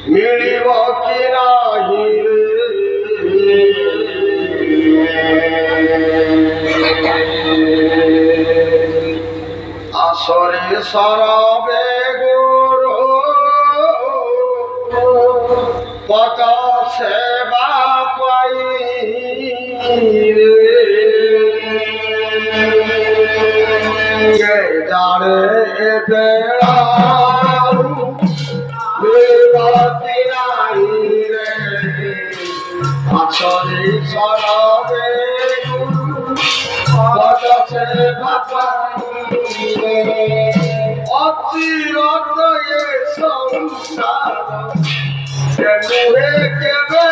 মিলিব কি নাহি আসরে সরবে গুরু পদ সেবা পাই জানে বেড়া আসরে সরবে অচিরত এ সংসার কেবে কেবে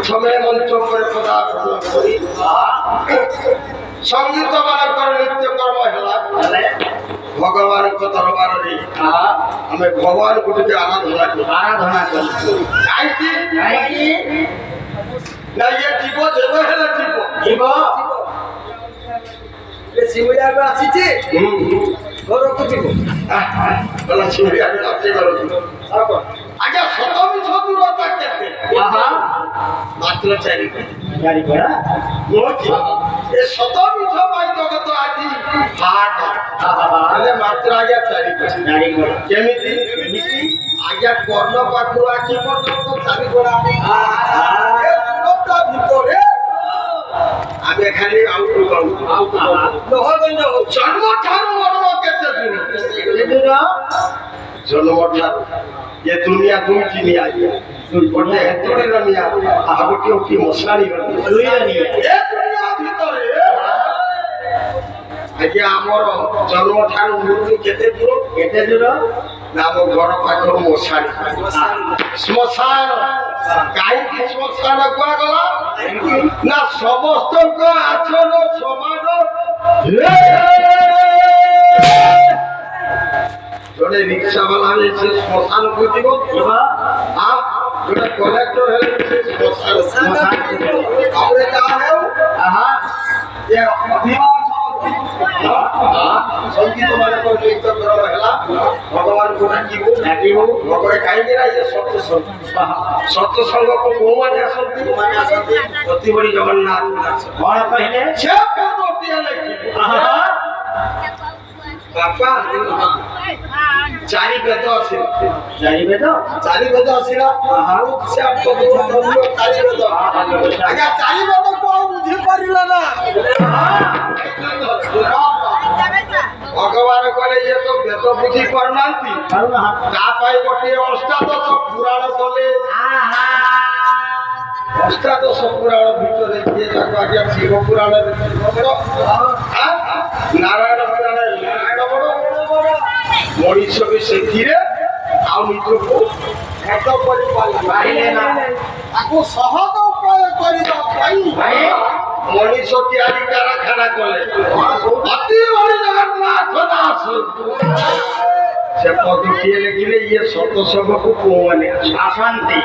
প্রথমে মন্ত্র করে পদার্পণ করি সঙ্গীত বানাকর নৃত্য কর্ম হেলা ভগবান দরবার আমি ভগবান গুটিকে আরাধনা করি জীব দেব হেলে জীব জীব শিবুড়িয়া আসিছে ঘরକୁ ଯିବ ଗଲା ଶିବୁড়ିଆ ଆସିଛି ଘରକୁ ଆଜ୍ଞା ସତ ମିଛ ଦୂରତା କେତେ ମାତ୍ର ଚାରି କଡ଼ା ଏ ସତ ମିଛ ପାଇଁ ଜଗତ ଆଜି ହେଲେ ମାତ୍ର ଆଜ୍ଞା ଚାରି କଡ଼ା କେମିତି ଆଜ୍ଞା କର୍ଣ୍ଣ ପାଖରୁ ଆଖି ପର୍ଯ୍ୟନ୍ତ ଚାରି କଡ଼ା ଭିତରେ ଆମେ ଖାଲି ଜନ୍ମ ଠାରୁ ମରଣ କେତେ ଦୂର ଜନ୍ମ ଠାରୁ ଏ ଦୁନିଆ ଦୁଇଟି ନିଆ ଗୋଟେ ହେତୁଡ଼ିର ନିଆ ଆଉ ଗୋଟେ ହଉଛି ମଶାଣିର ନିଆ ଏ ଦୁନିଆ ଭିତରେ ଆଜ୍ଞା ଆମର ଜନ୍ମ ଠାରୁ ମୃତ୍ୟୁ କେତେ ଦୂର ନା ଆମ ଘର ପାଖରୁ ମଶାଣି ଶ୍ମଶାନ କାହିଁକି ଶ୍ମଶାନ କୁହାଗଲା ନା ସମସ୍ତଙ୍କ ଆଚରଣ ସମାନ ଜଣେ ରିକ୍ସା ବାଲା ସେ ଶ୍ମଶାନକୁ ଯିବ ଜଣେ କଲେକ୍ଟର ହେଲେ ସେ ଶ୍ମଶାନ ଆମେ ଯାହା ହେଉ ସଙ୍ଗୀତ ମାନଙ୍କର ନୃତ୍ୟ କର୍ମ ହେଲା ଭଗବାନଙ୍କୁ ଡାକିବୁ ଭଗବାନ କାହିଁକି ନା ଇଏ ସତ୍ସଙ୍ଗକୁ କୋଉମାନେ ଆସନ୍ତି ଅତି ବଡ଼ି ଜଗନ୍ନାଥ କଣ କହିଲେ ସେ ପଦଟିଏ ଲେଖିବୁ ବାପା ଚାରି ବେଦ ଆସିଲା ଚାରି ବେଦ ଆସିଲା ଚାରି ବେଦ ଆଜ୍ଞା ଚାରି ବେଦ କଣ ବୁଝିପାରିଲ ନା ଭଗବାନ କହିଲେ ଇଏ ତ ବେଦ ବୁଝି ପାରୁନାହାନ୍ତି ତା ପାଇଁ ଗୋଟିଏ ଅଷ୍ଟାଦଶ ପୁରାଣ କଲେ ଅଷ୍ଟାଦଶ ପୁରାଣ ଭିତରେ କିଏ ତାକୁ ଆଜ୍ଞା ଶିବ ପୁରାଣରେ ନାରାୟଣ ପୁରାଣରେ ନାରାୟଣ ବଡ଼ ମଣିଷ ବି ସେଥିରେ ଆଉ ନିଜକୁ ଭେଦ କରିପାରିଲେ ନା ତାକୁ ସହଜ ଉପାୟ କରିବା ପାଇଁ ମଣିଷ ତିଆରି କାରଖାନା କଲେ ଅତି ବଡ଼ି ଜଗନ୍ନାଥ ଦାସ ସେ ପଦଟିଏ ଲେଖିଲେ ଇଏ ସତସଙ୍ଗକୁ କୋଉମାନେ ଆସନ୍ତି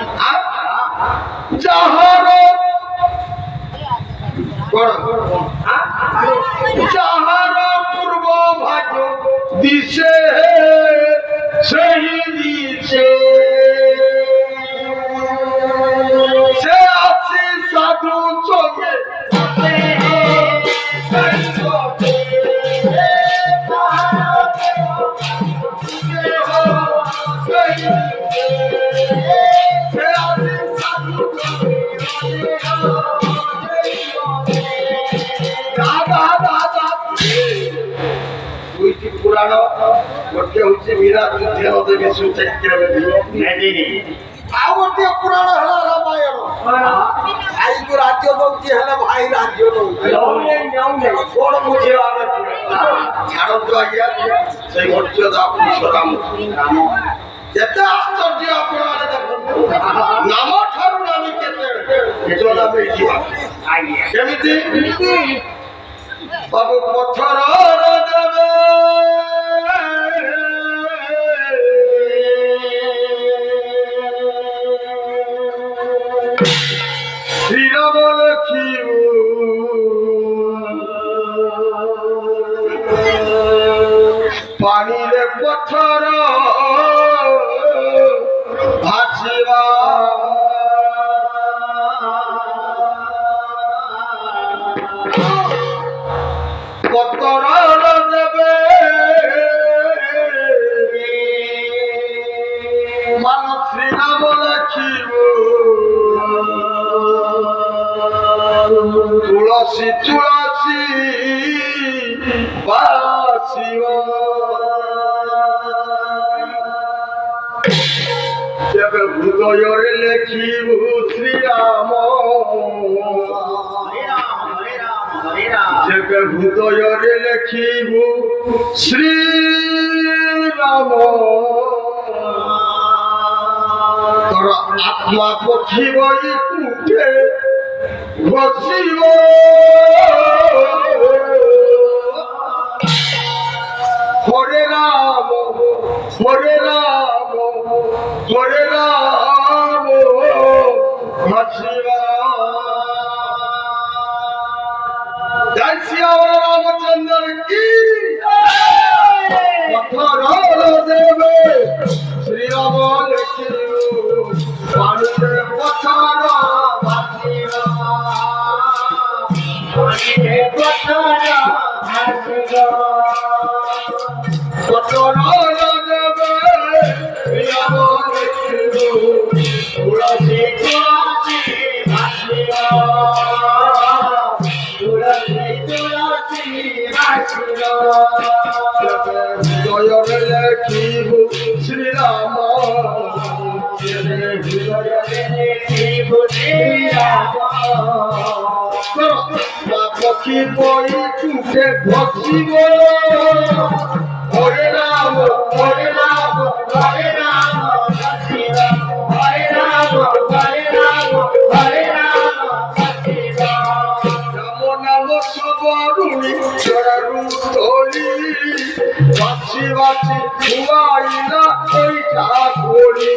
ଯାହାର ଯାହାର ପୂର୍ବ ଭାଗ ଦିଶେ ସେହି ଦିଶେ ସେ ଅଛି ସାଧୁ ଚୋଗେ পুরাণ গোটে হচ্ছে মীরা যুদ্ধে দেবী সুচক্র ଆଉ ଗୋଟିଏ ପୁରାଣ ହେଲା ରାମାୟଣ ভাইকে রাজ্য দৌড়ি হলে ভাই রাজ্য বড় মুঝে ছাড়ো তো আজ্ঞা সেই মর্যাদা পুরুষরাম এতে আশ্চর্য আপনারা দেখুন নাম ঠারু নামে কেতে এজন্য নামে জীবন কেমিতি বাবু পথর দেবে শ্রীরাম লক্ষ্মী পানিরে পথর ভাসিবা পথর দেবে মানব শ্রীরাম লক্ষ্মী তুলসী তুলসী বাসিব যেবে হৃদয়রে লেখিব শ্রীরাম যেবে হৃদয়রে লেখিব শ্রীরাম তোর আত্মা পক্ষী বই কুঠে ঘষিব হরে রাম হরে রাম হরে রাম ঘষিব জয় শ্রীরাম রামচন্দ্র কি পথর দেবে শ্রীরাম লেখিব পানিতে পথর ভাসিব পানিতে পথর ভাসিব পথর দেবে শ্রীরাম লেখিব তুলসী তুলসী ভাসিব তুলসী তুলসী ভাসিব হৃদয়রে লেখিব শ্রীরাম পক্ষী বই টুটে ঘষিব হরে রাম হরে রাম হরে রাম হরে রাম হরে রাম হরে রাম রাম নাম সবরুণী চরণি বাছি বাছি ঘুমাইলা ওই ঠাকুরি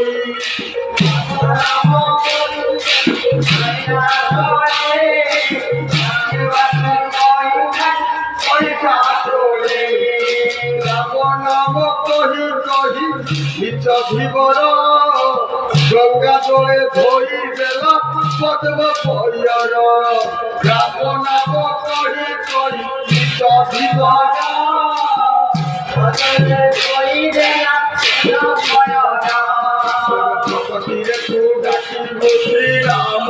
রাম নাম কহি কহি নিচ ধীবর গঙ্গা জলে ধই দেলা পদ্ম পয়র রাম নাম কহি কহি নিচ ধীবর কহি দেলা ভগবতীরে তু ডাকিব শ্রীরাম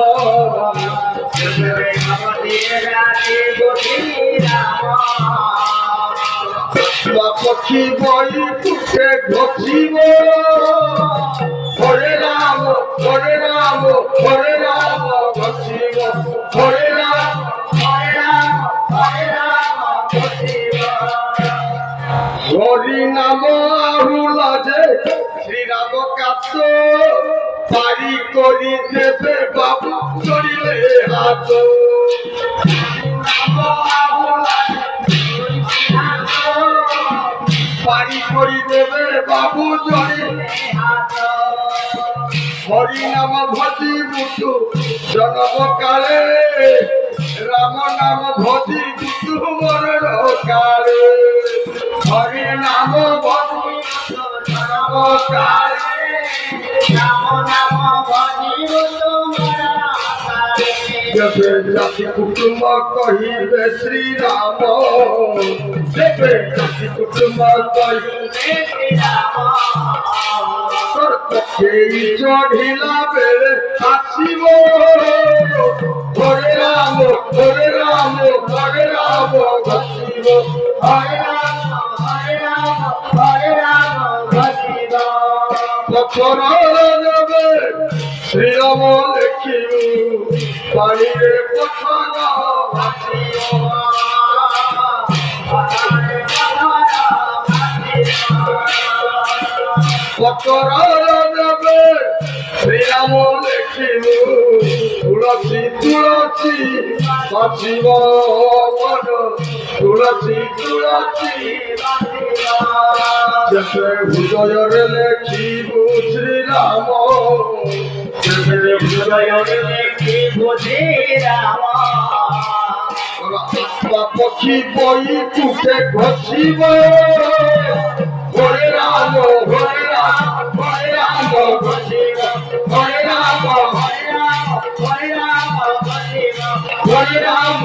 পক্ষী বই টুটে ঘষিব হরে রাম হরে রাম হরে রাম ঘষিব হরে রাম হরে রাম হরে রাম ঘষিব হরি নাম আহুল যে শ্রীরাম কাত পারি করি দেবে বাবু চড়িলে হাত পারি করি দেবে বাবু চড়িলে হাত হরি নাম ভজি বুধু জনম কালে রাম নাম ভজি বুধু মরণ কালে হরি নাম ভজি জনম কালে রাম নাম ভজি বুধু মরণ কালে যেবে জাতি কুটুম্ব কহিবে শ্রীরাম যেবে জাতি কুটুম্ব কহিবে শ্রীরাম সেই চढ़िला बेले আসিব হরে রাম হরে রাম হরে রাম ঘষিব হরে রাম হরে রাম হরে রাম ঘষিব পথর দেবে শ্রীরাম লেখিব বাণীর কথা দেবে শ্রীরাম লেখিব তুলসী তুলসী বাঁচিব মন তুলসী তুলসী যেতে হৃদୟରେ লেখিব শ্রীরাম যেতে হৃদୟରେ লেখিব শ্রীরাম পক্ষী বই কুটে ঘষিব হরে রাম হরে রাম হরে রাম ঘষিব হরে রাম হরে রাম হরে রাম ঘষিব হরে রাম